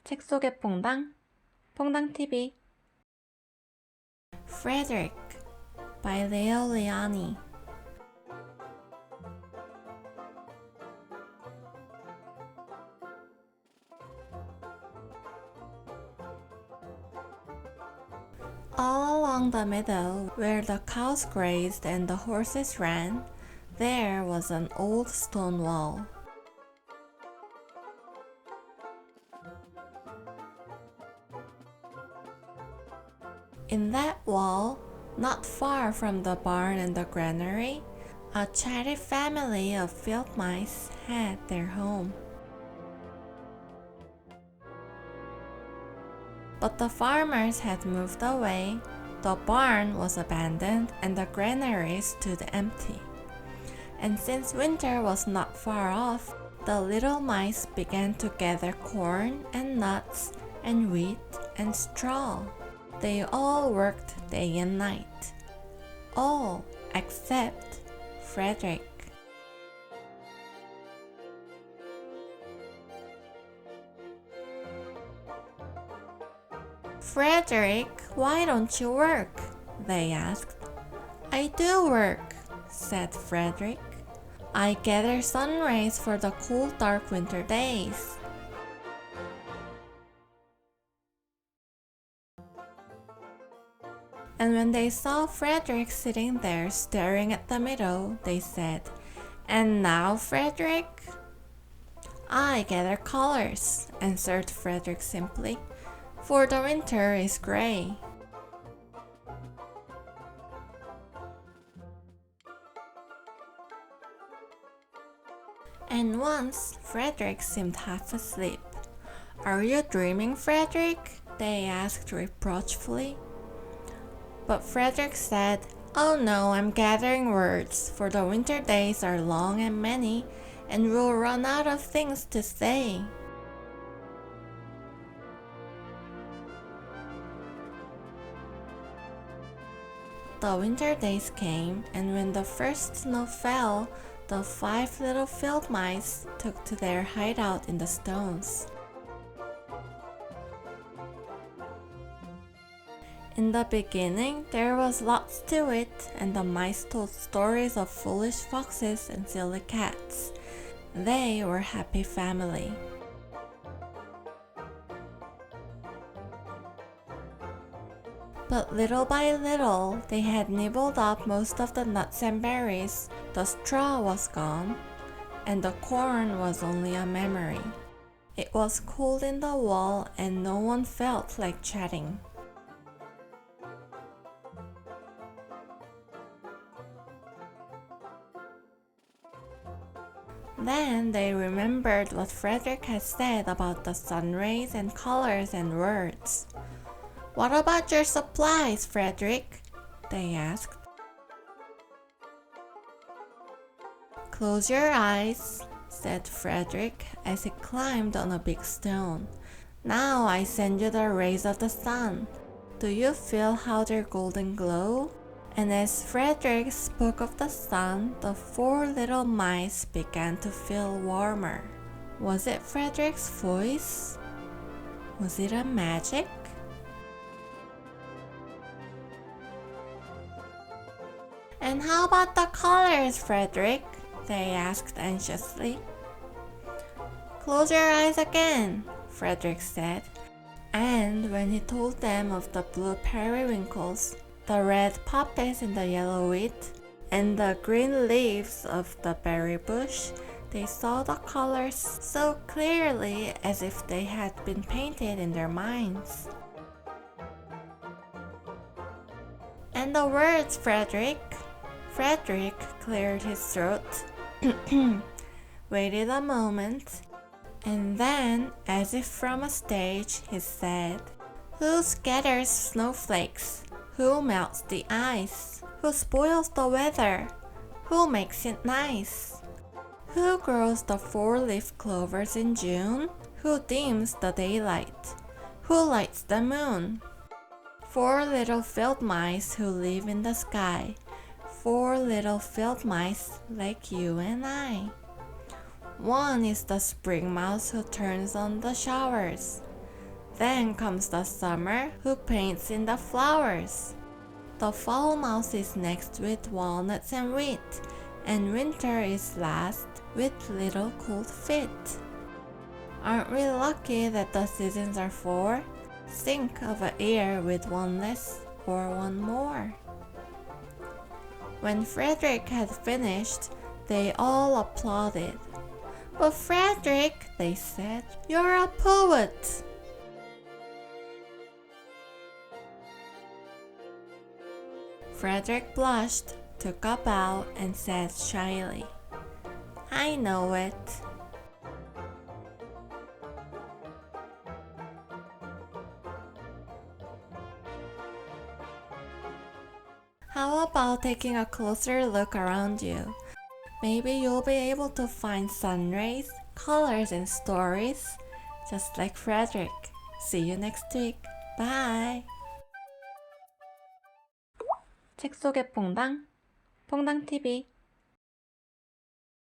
책 속의 퐁당, 퐁당TV. Frederick by Lionni. All along the meadow, where the cows grazed and the horses ran, there was an old stone wall. In that wall, not far from the barn and the granary, a chatty family of field mice had their home. But the farmers had moved away, the barn was abandoned, and the granary stood empty. And since winter was not far off, the little mice began to gather corn and nuts and wheat and straw. They all worked day and night. All except Frederick. Frederick, why don't you work? They asked. I do work, said Frederick. I gather sun rays for the cold, dark winter days. And when they saw Frederick sitting there staring at the meadow, they said, And now, Frederick? I gather colors, answered Frederick simply, for the winter is gray. And once, Frederick seemed half asleep. Are you dreaming, Frederick? They asked reproachfully. But Frederick said, Oh no, I'm gathering words, for the winter days are long and many, and we'll run out of things to say. The winter days came, and when the first snow fell, the 5 little field mice took to their hideout in the stones. In the beginning, there was lots to it, and the mice told stories of foolish foxes and silly cats. They were a happy family. But little by little, they had nibbled up most of the nuts and berries, the straw was gone, and the corn was only a memory. It was cold in the wall, and no one felt like chatting. Then they remembered what Frederick had said about the sun rays and colors and words. What about your supplies, Frederick? They asked. Close your eyes, said Frederick as he climbed on a big stone. Now I send you the rays of the sun. Do you feel how their golden glow? And as Frederick spoke of the sun, the 4 little mice began to feel warmer. Was it Frederick's voice? Was it a magic? And how about the colors, Frederick? They asked anxiously. Close your eyes again, Frederick said. And when he told them of the blue periwinkles, the red poppies in the yellow wheat, and the green leaves of the berry bush, they saw the colors so clearly as if they had been painted in their minds. And the words, Frederick? Frederick cleared his throat, waited a moment, and then, as if from a stage, he said, Who scatters snowflakes? Who melts the ice? Who spoils the weather? Who makes it nice? Who grows the 4-leaf clovers in June? Who dims the daylight? Who lights the moon? 4 little field mice who live in the sky. 4 little field mice like you and I. One is the spring mouse who turns on the showers. Then comes the summer, who paints in the flowers. The fall mouse is next with walnuts and wheat, and winter is last with little cold feet. Aren't we lucky that the seasons are four? Think of a year with one less or one more. When Frederick had finished, they all applauded. "But Frederick," they said, "you're a poet." Frederick blushed, took a bow, and said shyly, "I know it." How about taking a closer look around you? Maybe you'll be able to find sun rays, colors, and stories, just like Frederick. See you next week. Bye! 책 속의 퐁당, 퐁당TV